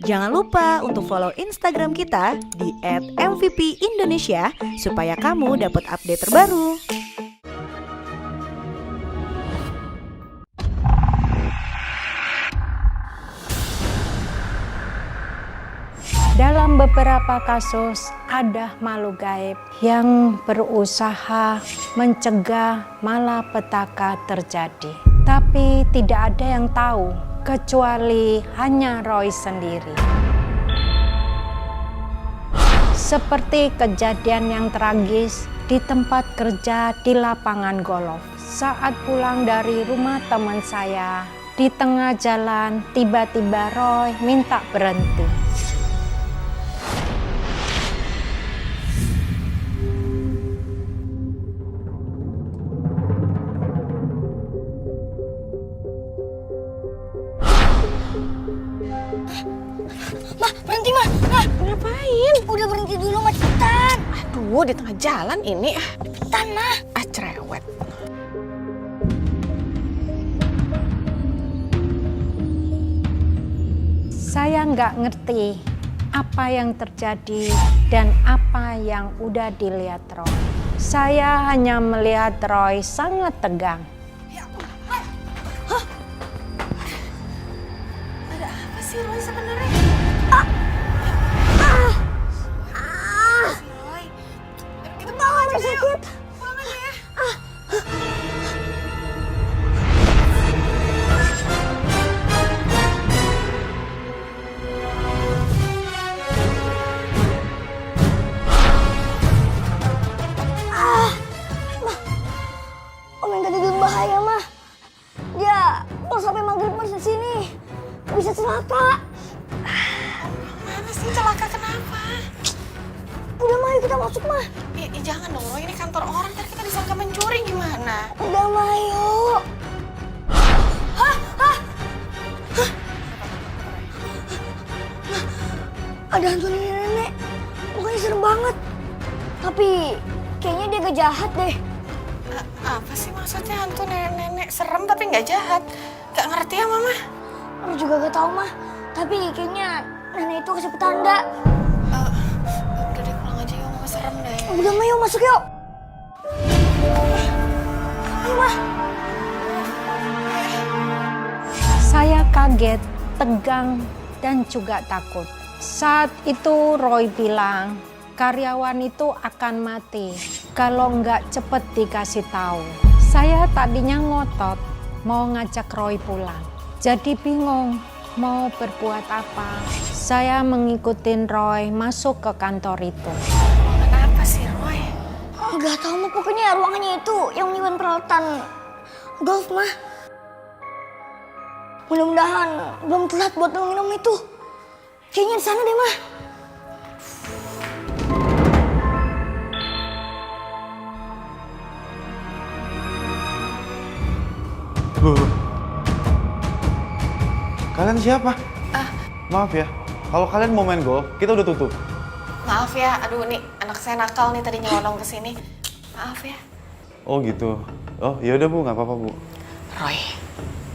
Jangan lupa untuk follow Instagram kita di @mvp_indonesia supaya kamu dapat update terbaru. Dalam beberapa kasus ada makhluk gaib yang berusaha mencegah malapetaka terjadi. Tapi tidak ada yang tahu kecuali hanya Roy sendiri. Seperti kejadian yang tragis di tempat kerja di lapangan golf. Saat pulang dari rumah teman saya, di tengah jalan tiba-tiba Roy minta berhenti. Mah, berhenti mah. Mah, ngapain? Udah berhenti dulu mah, cepetan. Aduh, di tengah jalan ini. Cepetan mah. Cerewet. Saya nggak ngerti apa yang terjadi dan apa yang udah dilihat Roy. Saya hanya melihat Roy sangat tegang. Apa sih Roy sebenarnya? Roy. Kita pulang aja yuk. Pulang aja ya. Om yang tadi berbahaya mah. Dia mau sampai maghrib mas di sini. Bisa celaka. Mana sih celaka kenapa? Udah mah, yuk kita masuk mah. Jangan dong Roy, ini kantor orang. Ntar kita disangka mencuri gimana? Udah mah, yuk. Ada hantu nenek-nenek. Pokoknya serem banget. Tapi kayaknya dia gak jahat deh. Apa sih maksudnya hantu nenek-nenek? Serem tapi nggak jahat. Gak ngerti ya Mama? Aku juga gak tahu mah. Tapi kayaknya nenek itu kasih petanda. Udah deh pulang aja yuk, Mama serem deh. Udah mah, yuk masuk yuk. Ayo mah. Saya kaget, tegang, dan juga takut. Saat itu Roy bilang, karyawan itu akan mati kalau nggak cepet dikasih tahu. Saya tadinya ngotot mau ngajak Roy pulang. Jadi bingung mau berbuat apa. Saya mengikutin Roy masuk ke kantor itu. Kenapa sih Roy? Gak tahu mah, pokoknya ruangannya itu yang menyimpan peralatan golf mah. Mudah-mudahan belum telat buat minum itu. Kayaknya di sana deh mah. Loh. Kalian siapa? Maaf ya, kalau kalian mau main golf, kita udah tutup. Maaf ya, aduh nih anak saya nakal nih tadi nyelonong ke sini. Maaf ya. Oh gitu. Oh ya udah Bu, nggak apa-apa Bu. Roy,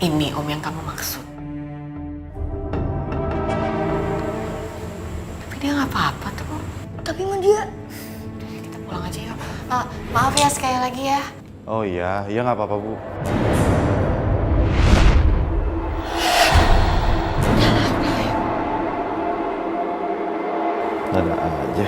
ini Om yang kamu maksud. Tapi dia nggak apa-apa tuh. Tapi mah dia... Udah deh, kita pulang aja yuk. Maaf ya sekali lagi ya. Oh iya, iya nggak apa-apa Bu. Ada aja.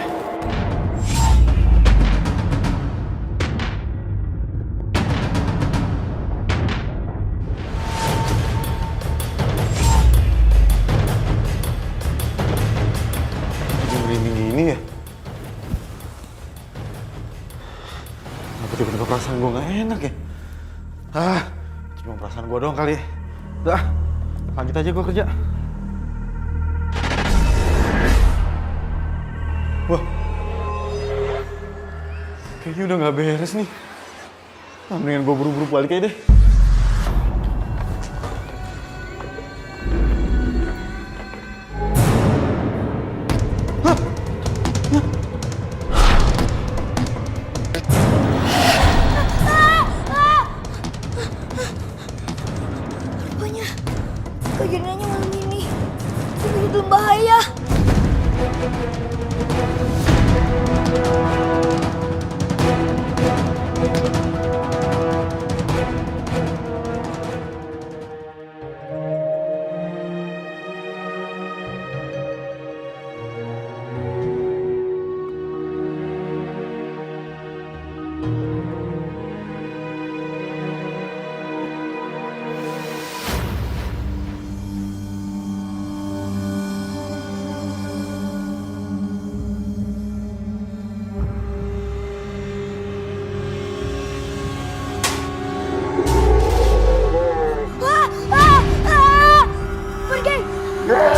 Merinding gini ya? Kenapa tiba-tiba perasaan gue gak enak ya? Cuma perasaan gue doang kali ya. Udah, lanjut aja gue kerja. Wah, kayaknya udah gak beres nih. Mendingan gue buru-buru balik aja deh. Itu bahaya. Ah, ah, ah. Pergi. Ah,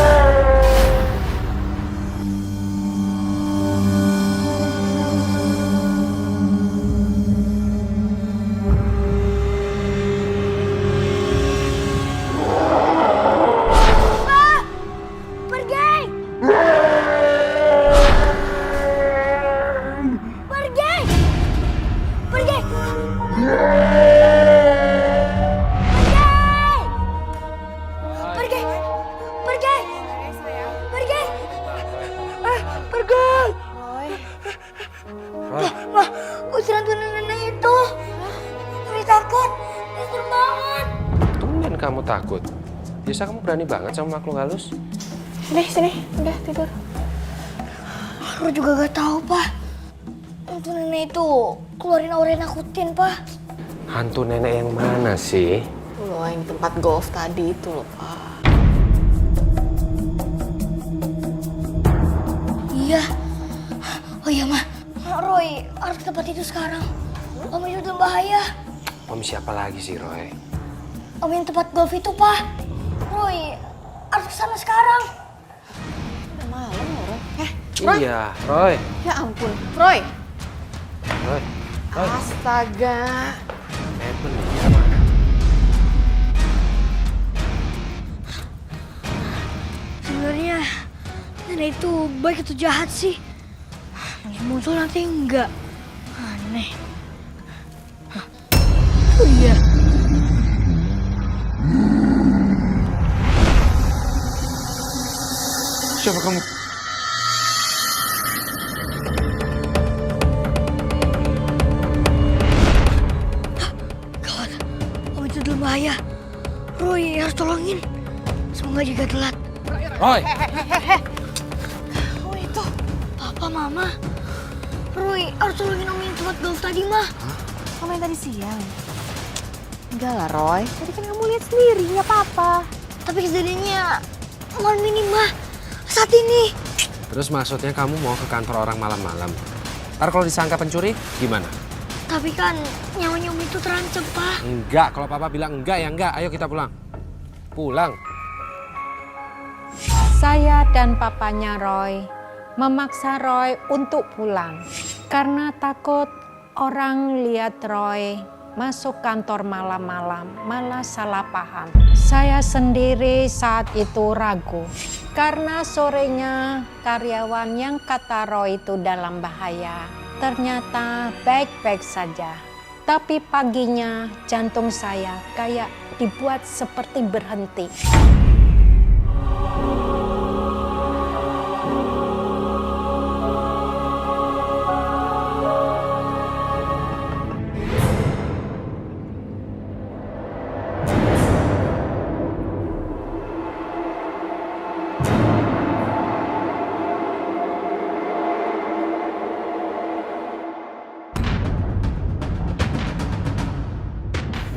pergi. Pergi. Pergi. Pergi. Pergi. Pergi. Pergi. Wah, usir hantu nenek itu. Ini takut. Ini serem banget. Tumben kamu takut. Biasa kamu berani banget sama makhluk halus. Sini, udah tidur. Aku juga gak tahu, Pak. Hantu nenek itu keluarin aura yang nakutin, Pak. Hantu nenek yang mana sih? Loh, yang tempat golf tadi itu loh, Pak. Iya. Oh iya, Ma. Roy harus ke tempat itu sekarang. Om itu dalam bahaya. Om siapa lagi sih, Roy? Om yang tempat golf itu, Pak. Roy harus ke sana sekarang. Udah malam loh, Roy. Roy. Iya, Roy. Ya ampun, Roy. Roy. Roy. Astaga. Handphone dia mana? Sebenarnya nenek itu baik atau jahat sih? Nanti muncul nanti enggak. Aneh. Hah. Oh iya. Siapa kamu? Gawat. Om itu dalam bahaya. Roy harus tolongin. Semoga juga telat. Roy! Oh itu. Papa, Mama. Roy harus tolongin Om yang tempat golf tadi, Mah. Kamu yang tadi siang. Enggak lah, Roy. Tadi kan kamu lihat sendiri, nggak apa-apa. Tapi kejadiannya malam ini, Mah. Saat ini. Terus maksudnya kamu mau ke kantor orang malam-malam? Ntar kalau disangka pencuri, gimana? Tapi kan nyawanya Om itu terancam, Pak. Enggak, kalau papa bilang enggak ya enggak. Ayo kita pulang. Pulang. Saya dan papanya Roy memaksa Roy untuk pulang karena takut orang lihat Roy masuk kantor malam-malam malah salah paham. Saya sendiri saat itu ragu karena sorenya karyawan yang kata Roy itu dalam bahaya ternyata baik-baik saja. Tapi paginya jantung saya kayak dibuat seperti berhenti.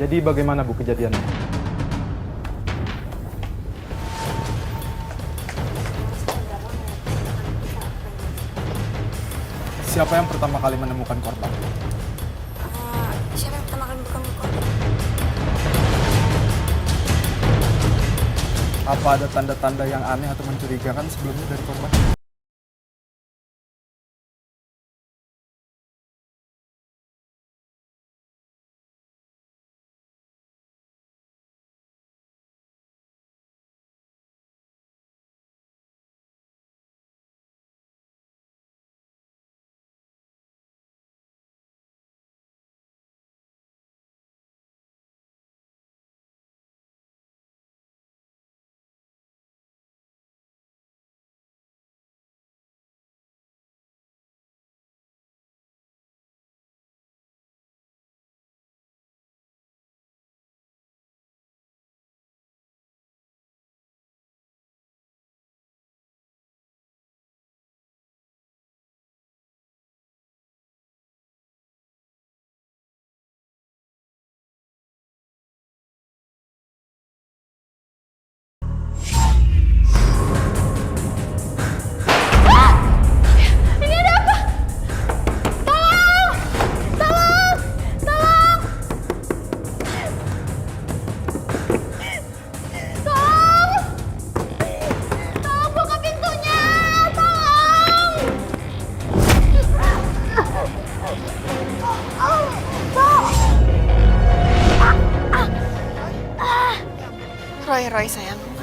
Jadi bagaimana Bu kejadiannya? Siapa yang pertama kali menemukan korban? Siapa yang pertama kali bukan korban? Apa ada tanda-tanda yang aneh atau mencurigakan sebelumnya dari korban?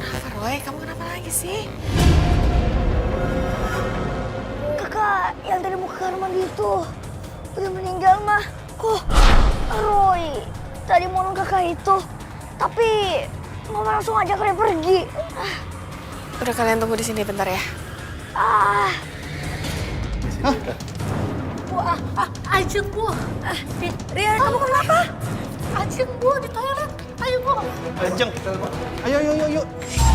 Kenapa, Roy? Kamu kenapa lagi sih? Kakak yang tadi mau ke kamar mandi itu udah meninggal mah. Kok Roy tadi mau nolong kakak itu, tapi mama langsung ajak Roy pergi. Udah, kalian tunggu di sini bentar ya. Ajeng bu. Ria, kamu kenapa? Ajeng bu di toilet. Ayo bu. Ajeng, ayo.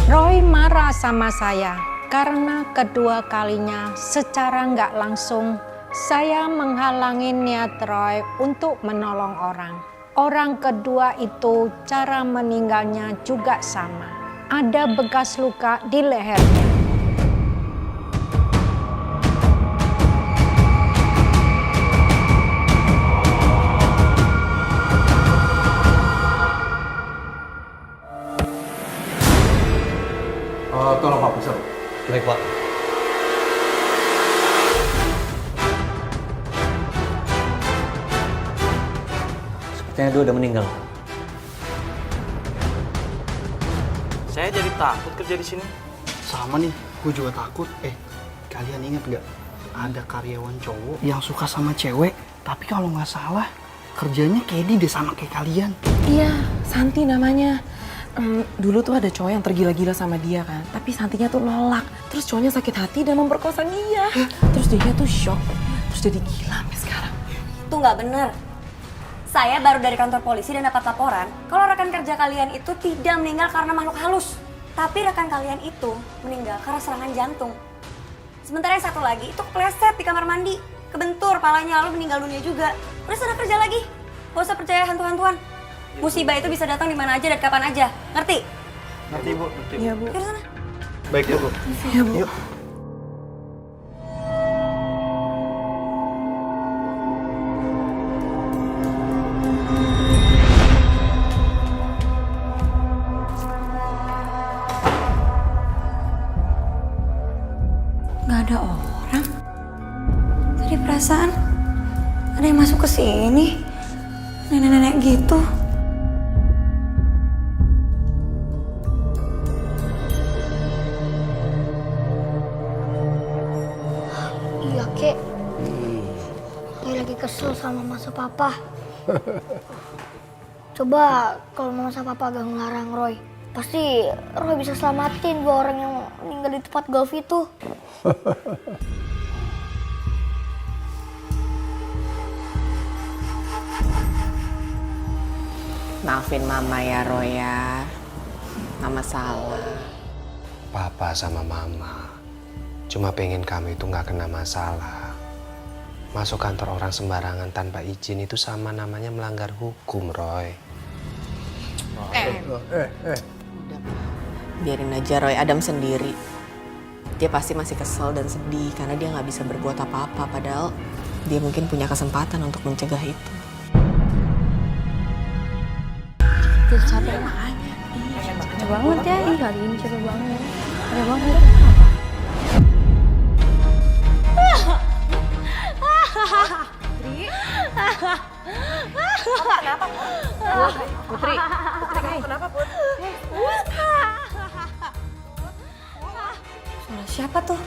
Roy marah sama saya karena kedua kalinya secara nggak langsung saya menghalangi niat Roy untuk menolong orang. Orang kedua itu cara meninggalnya juga sama. Ada bekas luka di lehernya. Tolong Pak Pusat. Baik, Pak. Sepertinya dia udah meninggal. Saya jadi takut kerja di sini. Sama nih, gue juga takut. Kalian inget gak? Ada karyawan cowok yang suka sama cewek, tapi kalau nggak salah kerjanya kayak deh sama kayak kalian. Iya, Santi namanya. Dulu tuh ada cowok yang tergila-gila sama dia kan, tapi Santinya tuh nolak. Terus cowoknya sakit hati dan memperkosa dia. Terus dia tuh shock, terus jadi gila sampai sekarang. Itu nggak bener. Saya baru dari kantor polisi dan dapat laporan kalau rekan kerja kalian itu tidak meninggal karena makhluk halus. Tapi rekan kalian itu meninggal karena serangan jantung. Sementara yang satu lagi itu kepleset di kamar mandi. Kebentur palanya lalu meninggal dunia juga. Udah sana kerja lagi. Gak usah percaya hantu-hantuan. Musibah itu bisa datang di mana aja dan kapan aja. Ngerti? Ngerti, Bu. Ngerti. Iya, Bu. Yuk sana. Baik ya, Bu. Iya, Bu. Yuk. Gak ada orang. Tadi perasaan ada yang masuk ke sini. Nenek-nenek gitu. Iya, Kek. Dia lagi kesel sama masa papa. Coba kalau mama sama papa gak ngelarang Roy, pasti Roy bisa selamatin 2 orang yang meninggal di tempat golf itu. Maafin Mama ya, Roy ya. Mama salah. Papa sama Mama cuma pengen kamu itu nggak kena masalah. Masuk kantor orang sembarangan tanpa izin itu sama namanya melanggar hukum, Roy. Udah, biarin aja Roy Adam sendiri. Dia pasti masih kesel dan sedih karena dia nggak bisa berbuat apa-apa. Padahal dia mungkin punya kesempatan untuk mencegah itu. Capek banget ya, hari ini capek banget. Capek banget. Putri, kamu kenapa, Put? Suara siapa tuh?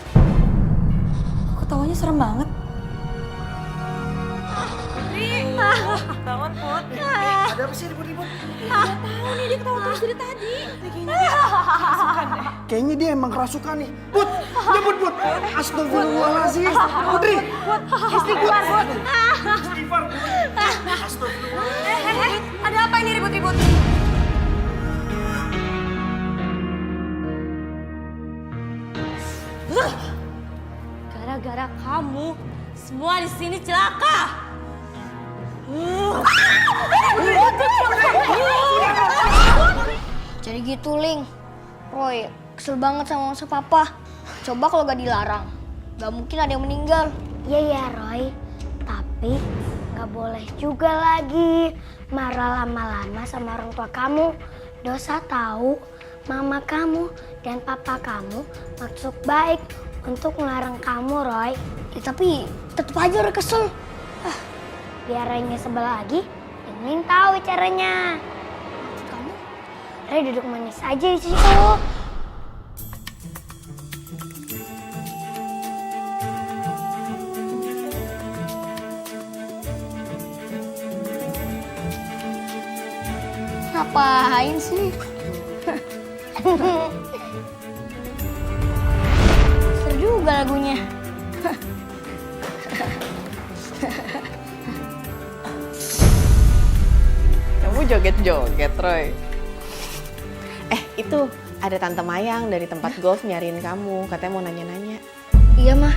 Kok ketawanya serem banget? Bangun, Put. Ada apa sih ribut-ribut? Tahu nih dia ketawa terus dari tadi. Kayaknya dia emang kerasukan nih. Put, jemput Put. Astagfirullahaladzim. Putri. Istighfar, Bud. Istighfar, Bud. Astagfirullah. Ada apa ini ribut-ribut? Gara-gara kamu, semua di sini celaka. Jadi gitu, Ling. Roy kesel banget sama masa papa. Coba kalau gak dilarang, gak mungkin ada yang meninggal. Iya ya, Roy. Tapi gak boleh juga lagi marah lama-lama sama orang tua kamu. Dosa tahu, mama kamu dan papa kamu maksud baik untuk melarang kamu, Roy. Ya, tapi tetap aja udah kesel. Biar Roy sebelah lagi, ingin tahu caranya. Maksud kamu, Roy duduk manis aja di situ. ngapain sih? Seru juga lagunya. Kamu joget-joget, Roy. Itu ada Tante Mayang dari tempat golf nyariin kamu. Katanya mau nanya-nanya. Iya, Mah.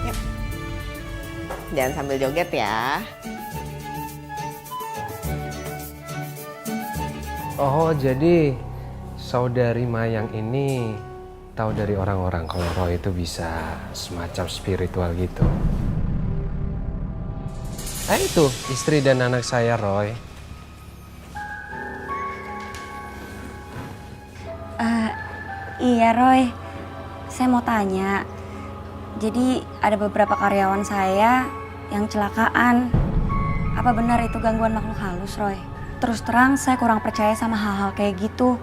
Yuk. Jangan sambil joget ya. Oh, jadi saudari Mayang ini tahu dari orang-orang kalau Roy itu bisa semacam spiritual gitu. Itu istri dan anak saya, Roy. Iya Roy, saya mau tanya. Jadi ada beberapa karyawan saya yang celakaan. Apa benar itu gangguan makhluk halus, Roy? Terus terang saya kurang percaya sama hal-hal kayak gitu.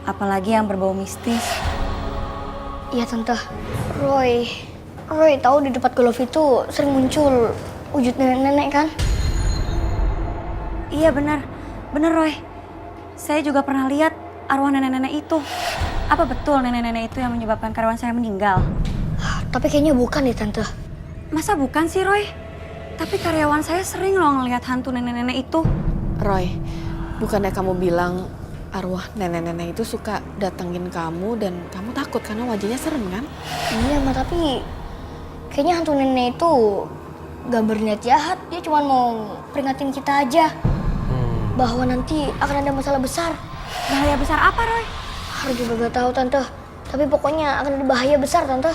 Apalagi yang berbau mistis. Iya Tante, Roy tahu di depan golf itu sering muncul wujud nenek-nenek kan? Iya benar Roy. Saya juga pernah lihat arwah nenek-nenek itu. Apa betul nenek-nenek itu yang menyebabkan karyawan saya meninggal? Tapi kayaknya bukan deh Tante. Masa bukan sih Roy? Tapi karyawan saya sering loh ngelihat hantu nenek-nenek itu. Roy, bukannya kamu bilang arwah nenek-nenek itu suka datengin kamu dan kamu takut karena wajahnya serem kan? Iya Mah, tapi kayaknya hantu nenek itu gak berniat jahat. Dia cuma mau peringatin kita aja bahwa nanti akan ada masalah besar. Bahaya besar apa Roy? Aku juga gak tahu Tante, tapi pokoknya akan ada bahaya besar Tante.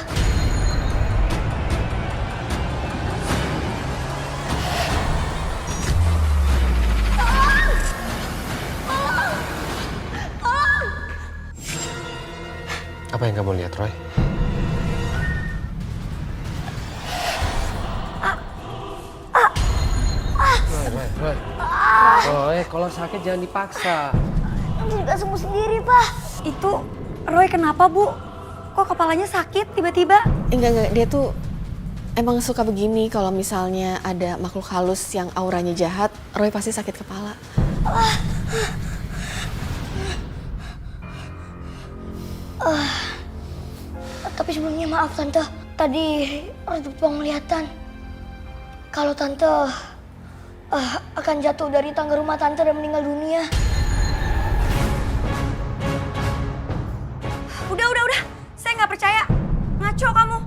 Apa yang kamu lihat, Roy? Roy, kalau sakit jangan dipaksa. Gak sembuh sendiri, Pak. Itu Roy kenapa, Bu? Kok kepalanya sakit tiba-tiba? Enggak, dia tuh emang suka begini kalau misalnya ada makhluk halus yang auranya jahat, Roy pasti sakit kepala. Tapi sebelumnya maaf Tante, tadi Roy penglihatan kalau Tante akan jatuh dari tangga rumah Tante dan meninggal dunia. Udah. Saya nggak percaya. Ngaco kamu.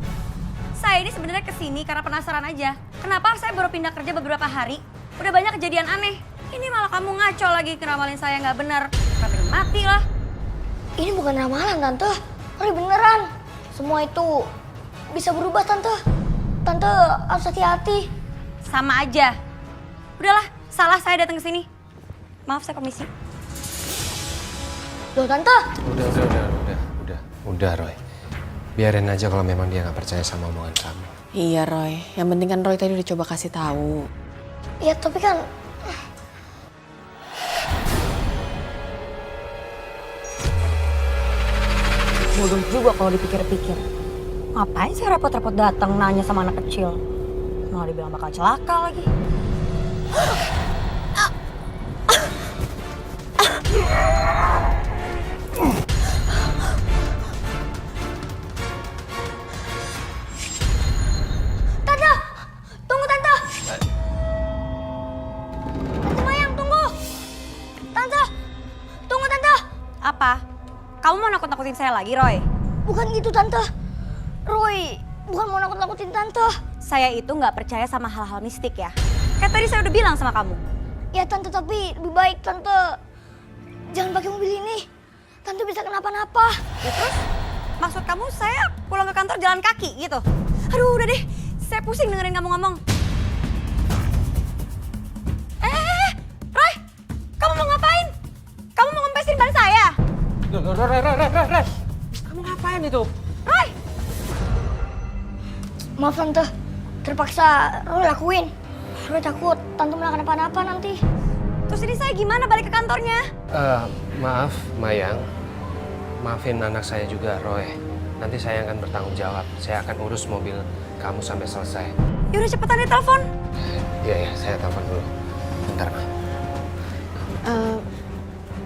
Saya ini sebenarnya kesini karena penasaran aja. Kenapa saya baru pindah kerja beberapa hari? Udah banyak kejadian aneh. Ini malah kamu ngaco lagi ngeramalin saya nggak benar. Sampai mati lah. Ini bukan ramalan Tante, Roy beneran. Semua itu bisa berubah Tante. Tante harus hati-hati. Sama aja. Udahlah, salah saya datang ke sini. Maaf saya komisi. Loh Tante. Udah Roy. Biarin aja kalau memang dia nggak percaya sama omongan kamu. Iya Roy, yang penting kan Roy tadi udah coba kasih tahu. Ya tapi kan Bodoh juga kalau dipikir-pikir. Ngapain sih repot-repot datang nanya sama anak kecil? Malah dibilang bakal celaka lagi. Tante, tunggu Tante. Tante Mayang, tunggu. Tante, tunggu Tante. Apa? Kamu mau nakut-nakutin saya lagi, Roy? Bukan gitu Tante. Roy bukan mau nakut-nakutin Tante. Saya itu nggak percaya sama hal-hal mistik ya. Kayak tadi saya udah bilang sama kamu. Ya Tante, tapi lebih baik Tante jangan pakai mobil ini. Tante bisa kenapa-napa. Ya terus? Maksud kamu saya pulang ke kantor jalan kaki gitu? Aduh udah deh, saya pusing dengerin kamu ngomong. Roy! Kamu mau ngapain? Kamu mau ngempesin ban saya? Roy! Kamu ngapain itu? Roy! Maaf Tante, terpaksa Roy lakuin. Roy takut Tante melakukan apa-apa nanti. Terus ini saya gimana balik ke kantornya? Maaf, Mayang. Maafin anak saya juga, Roy. Nanti saya akan bertanggung jawab. Saya akan urus mobil kamu sampai selesai. Yaudah cepetan deh telepon. Iya, saya telepon dulu. Bentar, Ma.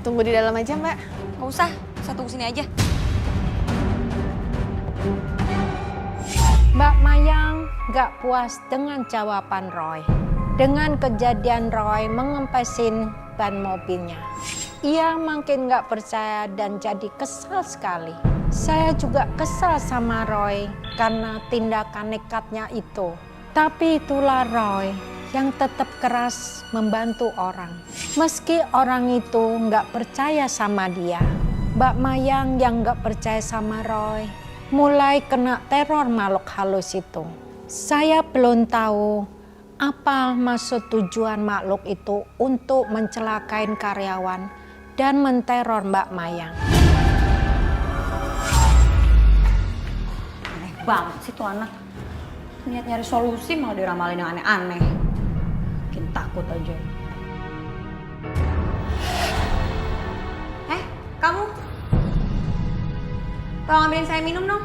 tunggu di dalam aja, Mbak. Nggak usah, saya tunggu sini aja. Mbak Mayang gak puas dengan jawaban Roy. Dengan kejadian Roy mengempesin ban mobilnya. Ia makin gak percaya dan jadi kesal sekali. Saya juga kesal sama Roy karena tindakan nekatnya itu. Tapi itulah Roy yang tetap keras membantu orang. Meski orang itu gak percaya sama dia. Mbak Mayang yang gak percaya sama Roy mulai kena teror makhluk halus itu. Saya belum tahu apa maksud tujuan makhluk itu untuk mencelakain karyawan dan menteror Mbak Mayang. Aneh banget sih tuh anak. Niat nyari solusi malah diramalin yang aneh-aneh. Bikin takut aja. Kamu? Tolong ambilin saya minum dong.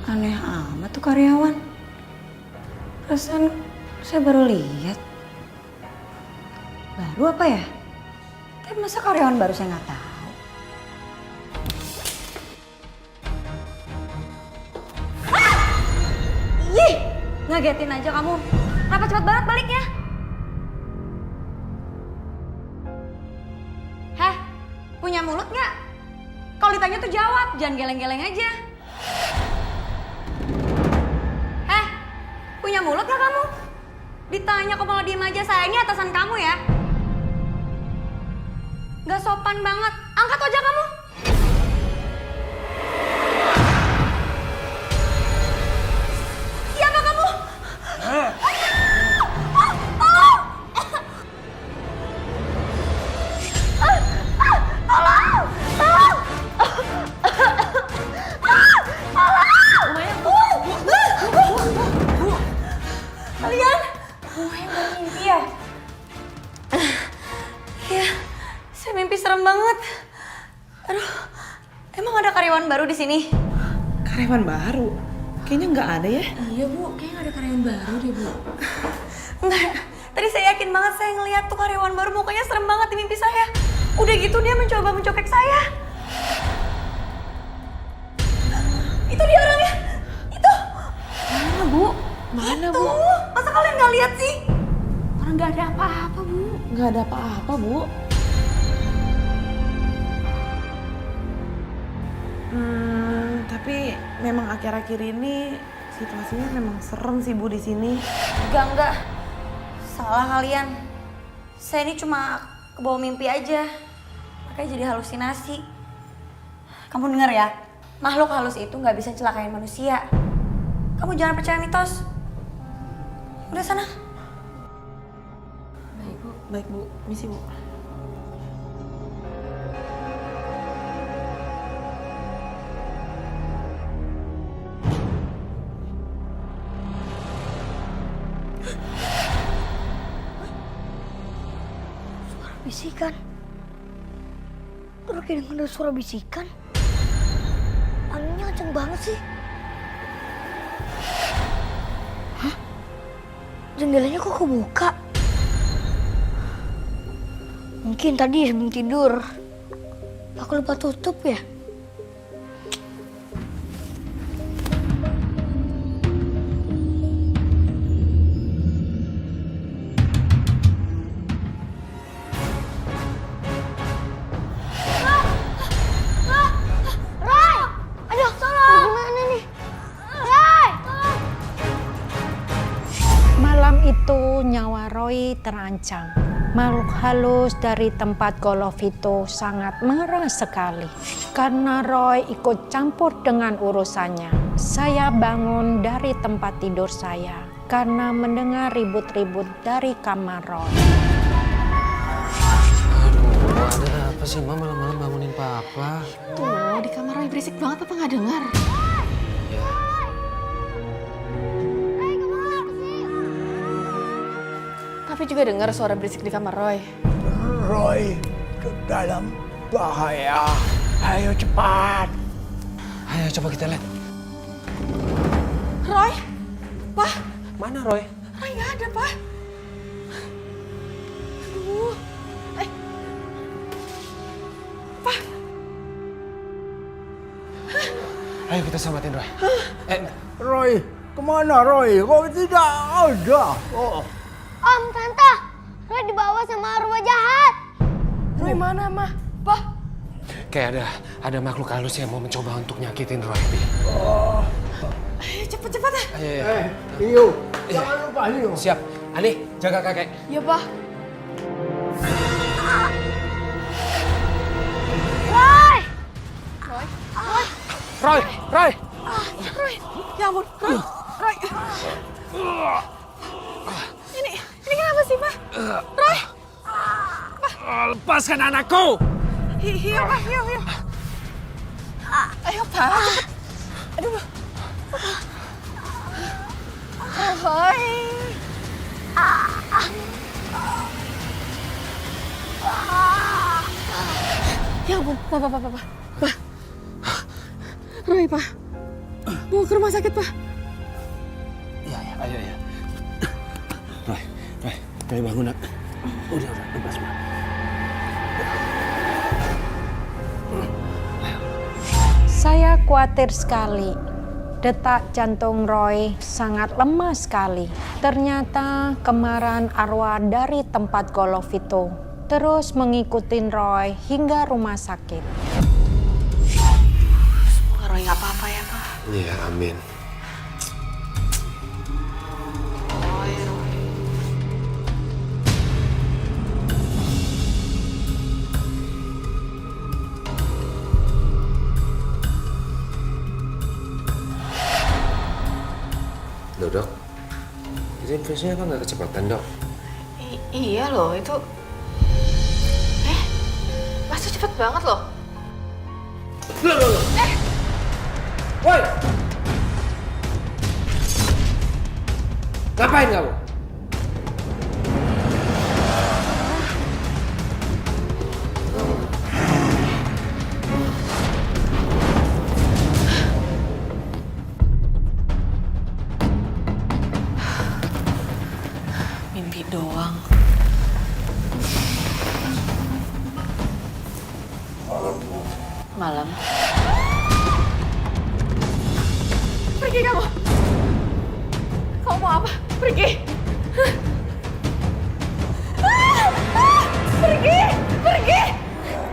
Aneh amat tuh karyawan. Perasaan saya baru lihat. Baru apa ya? Tapi masa karyawan baru saya nggak tahu. Ih, ngagetin aja kamu. Kenapa cepat banget baliknya? Punya mulut nggak? Kalau ditanya tuh jawab, jangan geleng-geleng aja. Punya mulut nggak kamu? Ditanya kok malah diem aja, saya ini atasan kamu ya. Nggak sopan banget, angkat wajah kamu. Siapa kamu? Kalian? Gue yang mimpi ya? Iya, saya mimpi serem banget. Aduh, emang ada karyawan baru di sini? Karyawan baru? Kayaknya nggak ada ya? Iya Bu, kayaknya nggak ada karyawan baru deh Bu. Enggak, tadi saya yakin banget saya ngeliat tuh karyawan baru mukanya serem banget di mimpi saya. Udah gitu dia mencoba mencokek saya. Itu dia orangnya, itu. Mana Bu? Mana itu. Bu? Masa kalian nggak lihat sih? Orang nggak ada apa-apa Bu. Nggak ada apa-apa Bu. Tapi memang akhir-akhir ini situasinya memang serem sih Bu di sini. Enggak. Salah kalian. Saya ini cuma kebawa mimpi aja. Makanya jadi halusinasi. Kamu denger ya, makhluk halus itu nggak bisa celakain manusia. Kamu jangan percaya mitos. Udah sana. Baik Bu, misi Bu. Bisikan. Terus kayak denger suara bisikan. Anginnya kenceng banget sih. Hah? Jendelanya kok kebuka? Mungkin tadi sebelum tidur aku lupa tutup ya. Nyawa Roy terancam. Makhluk halus dari tempat golf itu sangat marah sekali. Karena Roy ikut campur dengan urusannya. Saya bangun dari tempat tidur saya karena mendengar ribut-ribut dari kamar Roy. Aduh, ada apa sih Mama malam-malam bangunin Papa? Tuh, di kamar Roy berisik banget, Papa nggak dengar? Ya. Tapi juga dengar suara berisik di kamar Roy. Roy ke dalam bahaya. Ayo cepat. Ayo coba kita lihat. Roy? Wah, Mana Roy? Roy nggak ada, Pak. Aduh. Pak. Ayo kita selamatin Roy. Roy, kemana Roy? Kok tidak ada? Oh. Om, Tante, Roy dibawa sama arwah jahat. Roy mana, Mah? Pak. Kayak ada makhluk halus yang mau mencoba untuk nyakitin Roy. Ayo cepet-cepet ya. Ayo. Iyo, jangan lupa Iyo. Siap. Ani, jaga kakek. Ya, Pak. Roy! Roy. Roy. Ya ampun, Roy. Ini kenapa sih, Pak? Roy. Lepaskan anakku. Iya, Pak. Iya. Ayo, Pak. Aduh. Roy. Ya ampun, Pak. Roy, Pak. Bawa ke rumah sakit, Pak. Ya, ayo. Roy, bangun nak. Udah, lepas Pak. Saya khawatir sekali. Detak jantung Roy sangat lemah sekali. Ternyata kemarahan arwah dari tempat golf itu terus mengikuti Roy hingga rumah sakit. Semoga Roy nggak apa-apa ya, Pak. Iya, amin. Roy. Dok, itu infusnya apa nggak kecepatan, Dok? Iya loh, itu... Mas tuh cepet banget loh. Loh. Woi! Ngapain kamu? Mimpi doang. Malam. Pergi kamu. Kamu mau apa? Pergi.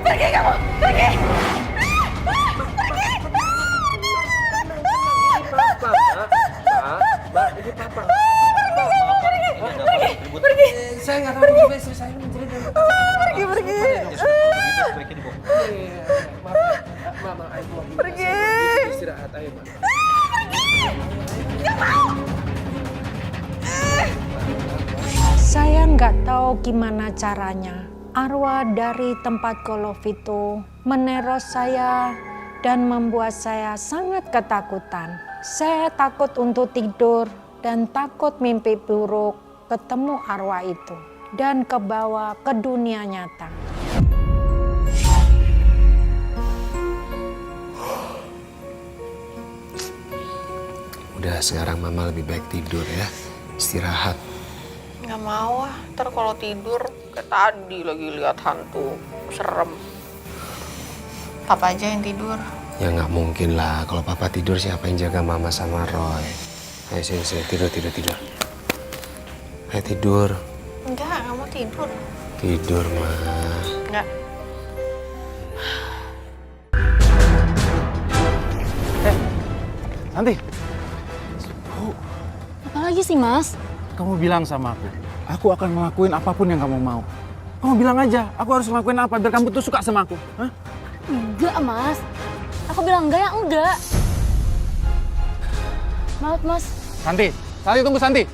Pergi kamu. Pergi. Pergi. Saya nggak tahu juga istri saya menjerit. Pergi. Mama, ayo keluar. Pergi. Istirahat, ayo, Mama. Saya nggak tahu gimana caranya. Arwah dari tempat golf itu meneror saya dan membuat saya sangat ketakutan. Saya takut untuk tidur dan takut mimpi buruk ketemu arwah itu dan kebawa ke dunia nyata. Udah, sekarang Mama lebih baik tidur ya. Istirahat. Nggak mau ah, ntar kalau tidur kayak tadi lagi lihat hantu, serem. Papa aja yang tidur. Ya nggak mungkin lah, kalau Papa tidur siapa yang jaga Mama sama Roy? Ayo sini, tidur. Ayo tidur. Enggak mau tidur. Tidur, Ma. Enggak. Nanti. Apa lagi sih, Mas? Kamu bilang sama aku akan ngelakuin apapun yang kamu mau. Kamu bilang aja, aku harus ngelakuin apa biar kamu tuh suka sama aku. Hah? Enggak, Mas. Aku bilang enggak ya enggak. Maaf, Mas. Santi tunggu Santi.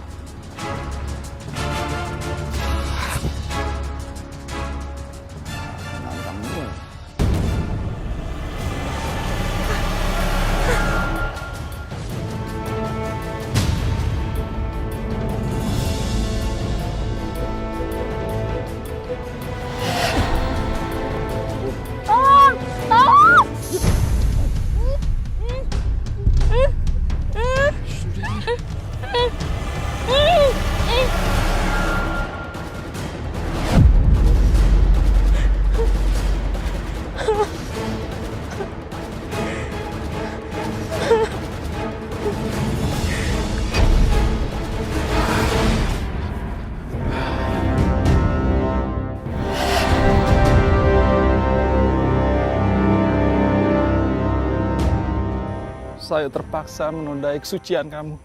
saya terpaksa menundai kesucian kamu.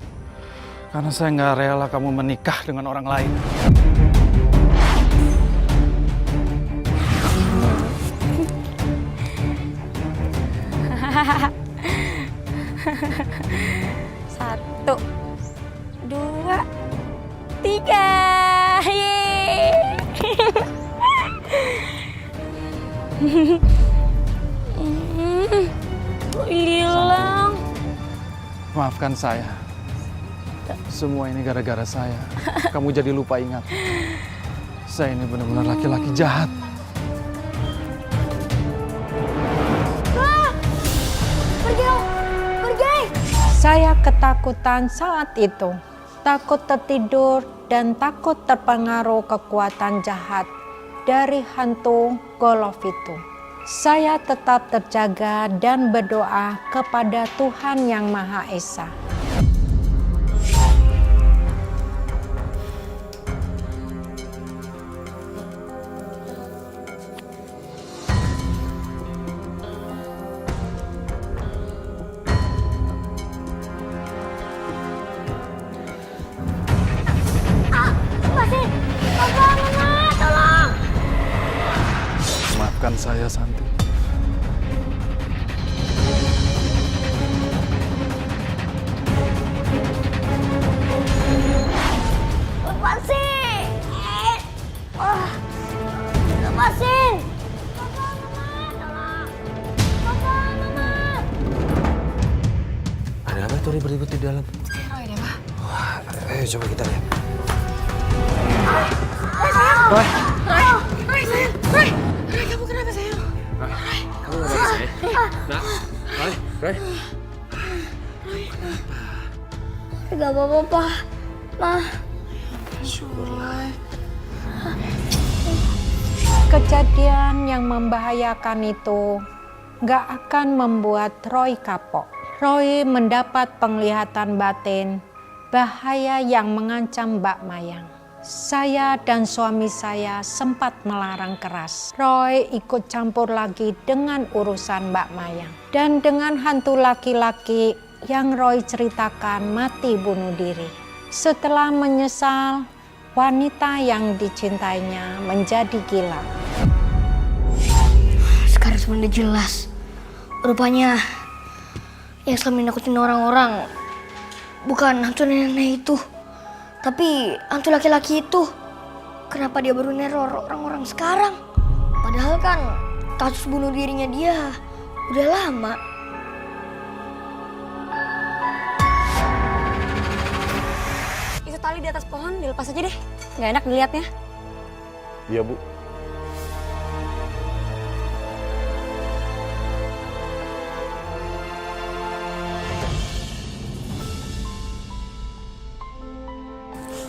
Karena saya nggak rela kamu menikah dengan orang lain. Satu, dua, tiga. Hilang. Maafkan saya. Semua ini gara-gara saya. Kamu jadi lupa ingat. Saya ini benar-benar laki-laki jahat. Saya ketakutan saat itu, takut tertidur dan takut terpengaruh kekuatan jahat dari hantu Golov itu. Saya tetap terjaga dan berdoa kepada Tuhan Yang Maha Esa. Maafkan saya, Santi. Lepasin! Lepasin! Ada apa tuh ribut-ribut di dalam? Oh, ada apa? Wah, ayo coba kita lihat. Roy, kamu kenapa sayang? Kamu nggak apa-apa sayang? Nak, Roy. Gak apa-apa, Pak. Mah. Syukurlah. Kejadian yang membahayakan itu gak akan membuat Roy kapok. Roy mendapat penglihatan batin bahaya yang mengancam Mbak Mayang. Saya dan suami saya sempat melarang keras. Roy ikut campur lagi dengan urusan Mbak Mayang. Dan dengan hantu laki-laki yang Roy ceritakan mati bunuh diri. Setelah menyesal, wanita yang dicintainya menjadi gila. Sekarang semua udah jelas. Rupanya yang selama nakutin orang-orang bukan hantu nenek itu, tapi hantu laki-laki itu. Kenapa dia baru neror orang-orang sekarang? Padahal kan kasus bunuh dirinya dia udah lama. Itu tali di atas pohon dilepas aja deh. Nggak enak dilihatnya. Iya, Bu.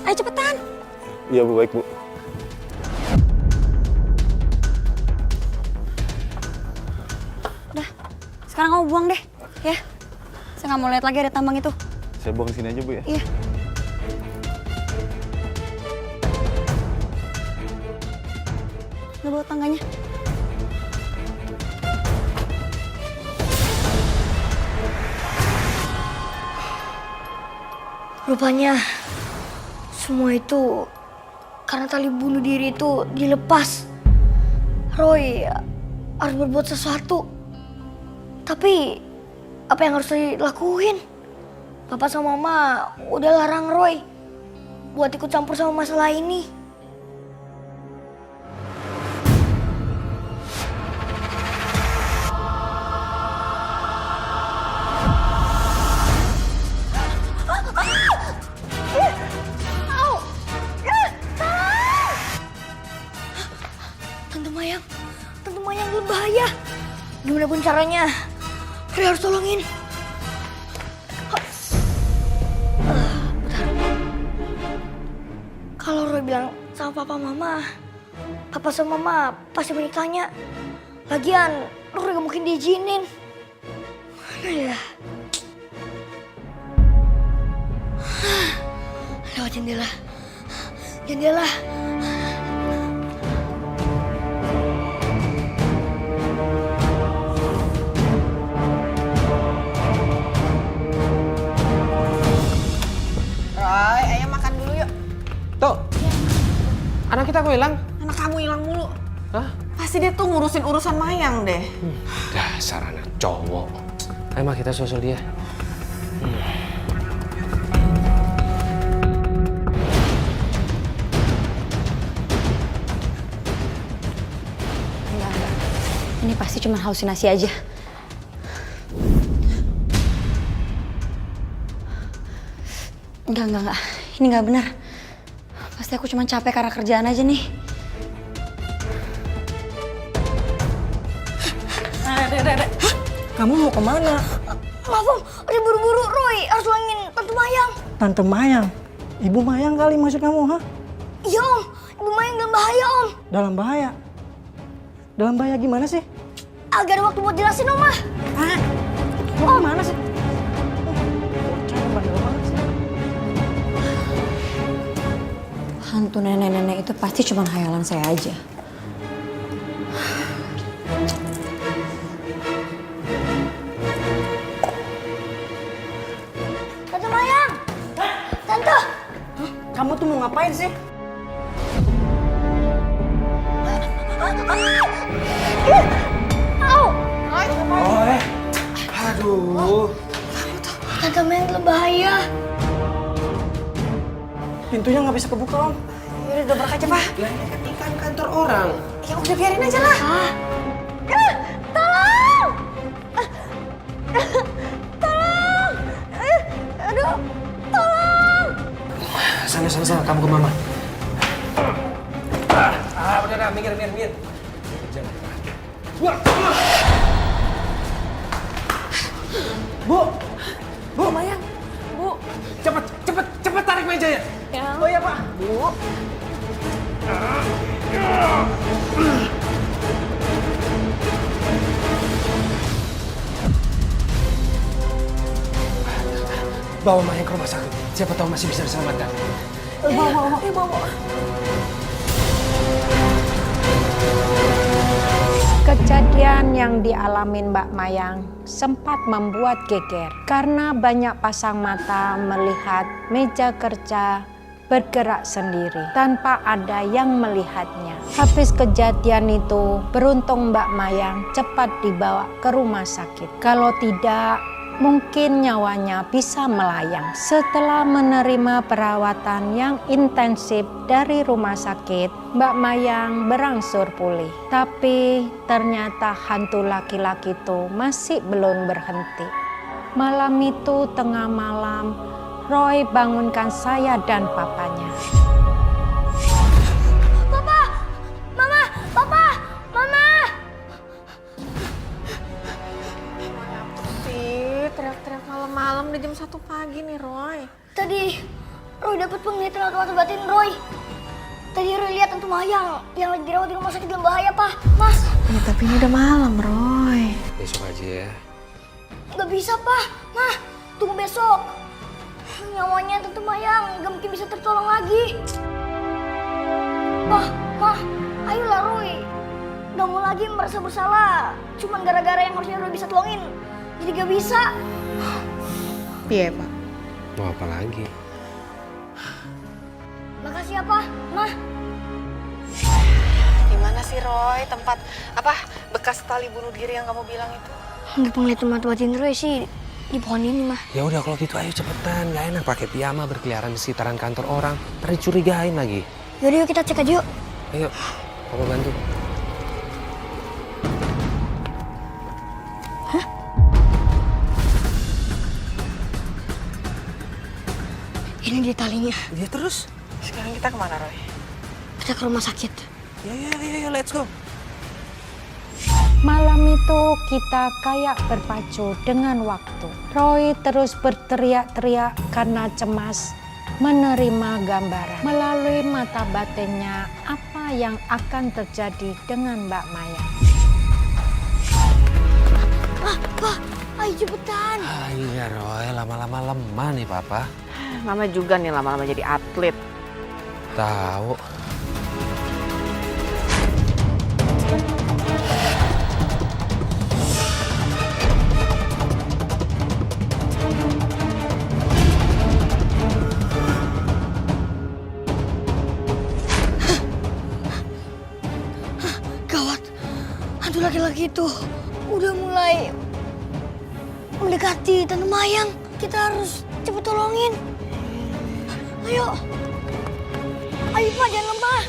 Ayo cepetan. Iya, Bu, baik, Bu. Udah, sekarang kamu buang deh, ya. Saya nggak mau lihat lagi ada tambang itu. Saya buang sini aja, Bu, ya. Iya. Nggak bawa tangganya. Rupanya semua itu karena tali bunuh diri itu dilepas. Roy harus berbuat sesuatu. Tapi apa yang harus dilakuin? Papa sama Mama udah larang Roy buat ikut campur sama masalah ini. Tante Mayang berbahaya. Gimana pun caranya, Roy harus tolongin. Kalau Roy bilang sama papa sama mama pasti banyak tanya. Lagian Roy gak mungkin diizinin. Mana ya? Lewat jendela. kita aku hilang? Anak kamu hilang mulu. Hah? Pasti dia tuh ngurusin urusan Mayang deh. Dasar anak cowok. Ayo mah kita susul dia. Enggak. Ini pasti cuma halusinasi aja. Enggak. Ini nggak benar. Pasti aku cuma capek karena kerjaan aja nih. Kamu mau kemana? Maaf Om, ada buru-buru. Roy harus ulangin Tante Mayang. Tante Mayang. Ibu Mayang kali maksud kamu, ha? Iya Om, Ibu Mayang dalam bahaya Om. Dalam bahaya? Dalam bahaya gimana sih? Agak ada waktu buat jelasin Om ah. Mau kemana sih? Cara bandel banget sih. Hantu nenek-nenek itu pasti cuma khayalan saya aja. Tante Mayang. Tante. Kamu tuh mau ngapain sih? Au. Oh, aduh. Tante Mayang dalam bahaya. Pintunya nggak bisa kebuka, Om. Yaudah dobrak aja Pak. Ini kan kantor orang. Ya udah biarin aja lah. Tolong. Tolong. Aduh. Tolong. Sana, kamu ke mama. Udah, minggir. Bu Mayang, Bu. Cepet tarik mejanya. Ya. Oh iya, Pak. Bu. Bawa Mayang ke rumah sakit. Siapa tahu masih bisa diselamatkan. Bawa. Kejadian yang dialami Mbak Mayang sempat membuat geger karena banyak pasang mata melihat meja kerja bergerak sendiri tanpa ada yang melihatnya. Habis kejadian itu, beruntung Mbak Mayang cepat dibawa ke rumah sakit. Kalau tidak, mungkin nyawanya bisa melayang. Setelah menerima perawatan yang intensif dari rumah sakit, Mbak Mayang berangsur pulih. Tapi ternyata hantu laki-laki itu masih belum berhenti. Malam itu tengah malam, Roy bangunkan saya dan papanya. Mama. Teriak-teriak malam-malam udah jam 1 pagi nih, Roy. Tadi Roy dapat penglihatan mata batin Roy. Tadi Roy lihat Tante Mayang yang lagi dirawat di rumah sakit dalam bahaya, Pak. Mas. Ya, tapi ini udah malam, Roy. Besok aja ya. Gak bisa, Pak. Mah, tunggu besok. Nyawanya Tante Mayang gak mungkin bisa tertolong lagi. Mah, ayolah Roy. Gak mau lagi merasa bersalah. Cuman gara-gara yang harusnya Roy bisa tolongin. Jadi gak bisa. Iya, Pak. Mau apa lagi? Makasih ya, Pak. Mah. Gimana sih, Roy? Tempat bekas tali bunuh diri yang kamu bilang itu? Penglihatan mata batin Roy sih di pohon ini, Mah. Ya udah kalau gitu ayo cepetan. Gak enak pakai piyama berkeliaran di sekitaran kantor orang. Ntar dicurigain lagi. Yaudah yuk kita cek aja yuk. Ayo, kamu bantu. Ini dia talinya. Dia terus. Sekarang kita kemana, Roy? Kita ke rumah sakit. Ya, let's go. Malam itu kita kayak berpacu dengan waktu. Roy terus berteriak-teriak karena cemas menerima gambaran melalui mata batinnya apa yang akan terjadi dengan Mbak Maya. Pak, ayo cepetan. Iya Roy, lama-lama lemah nih Papa. Mama juga nih lama-lama jadi atlet. Tahu. Itu laki-laki itu udah mulai mendekati Tante Mayang. Kita harus cepet tolongin. Ayo. Ayo Pak, jangan lempar.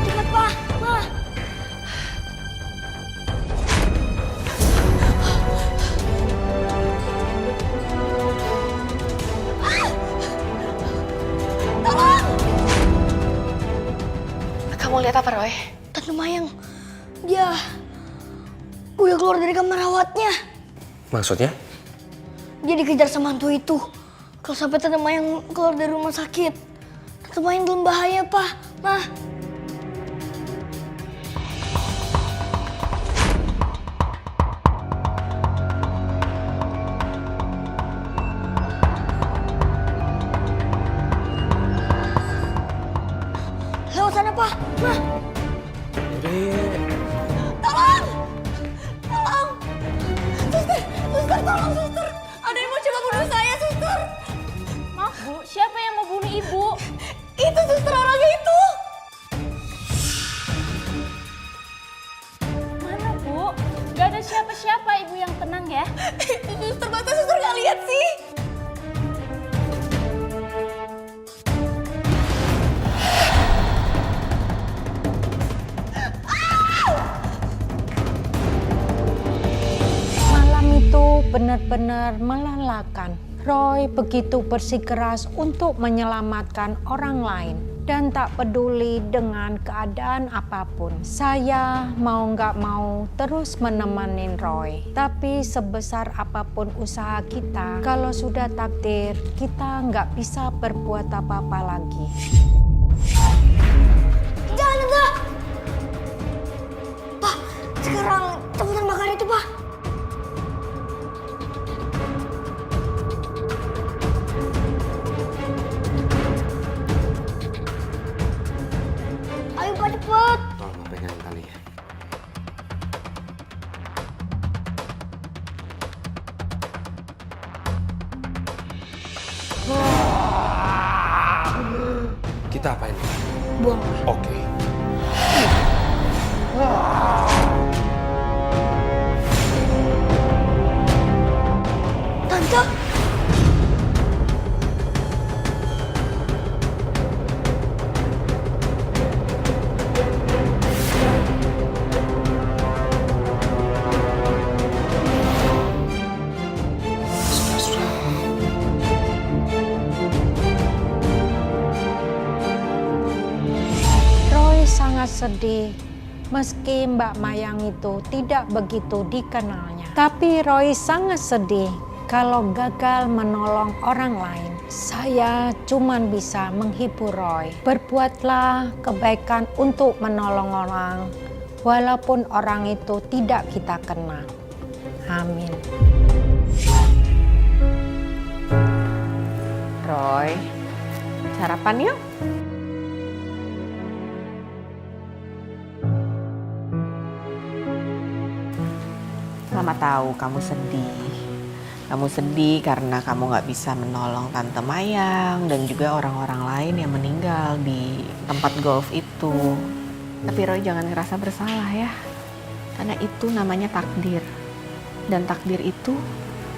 Cepat Pak, Ma. Kamu lihat apa, Roy? Tante Mayang, dia udah keluar dari kamar rawatnya. Maksudnya? Dia dikejar sama hantu itu. Kalau sampai Tante Mayang keluar dari rumah sakit, Tante Mayang dalam bahaya, Pak. Ma. Lewat sana, Pak. Ma. Tolong! Tolong! Suster! Suster, tolong, suster! Ada yang mau coba bunuh saya, suster! Maaf, Bu. Siapa yang mau bunuh Ibu? Itu suster orangnya itu! Mana, Bu? Gak ada siapa-siapa, Ibu yang tenang ya. Suster, masa suster gak lihat sih? Malam itu benar-benar melelahkan. Roy begitu bersikeras untuk menyelamatkan orang lain dan tak peduli dengan keadaan apapun. Saya mau nggak mau terus menemani Roy. Tapi sebesar apapun usaha kita, kalau sudah takdir, kita nggak bisa berbuat apa-apa lagi. Jangan, Tante! Pak, sekarang cepetan bakar itu, Pak. Ayo, Pak, cepet. Tolong pegangin tali ya. Kita apain? Buang. Oke. Tante! Roy sangat sedih. Meski Mbak Mayang itu tidak begitu dikenalnya. Tapi Roy sangat sedih kalau gagal menolong orang lain. Saya cuman bisa menghibur Roy. Berbuatlah kebaikan untuk menolong orang, walaupun orang itu tidak kita kenal. Amin. Roy, sarapan yuk. Mama tahu kamu sedih. Kamu sedih karena kamu nggak bisa menolong Tante Mayang dan juga orang-orang lain yang meninggal di tempat golf itu. Tapi Roy jangan ngerasa bersalah ya. Karena itu namanya takdir. Dan takdir itu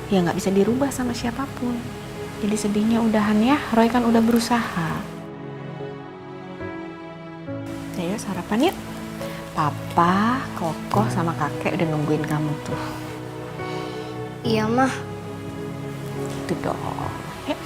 ya nggak bisa dirubah sama siapapun. Jadi sedihnya udahan ya, Roy kan udah berusaha. Ayo sarapan yuk. Papa, Kokoh, sama kakek udah nungguin kamu tuh. Iya, Mah. Itu dong. Yuk.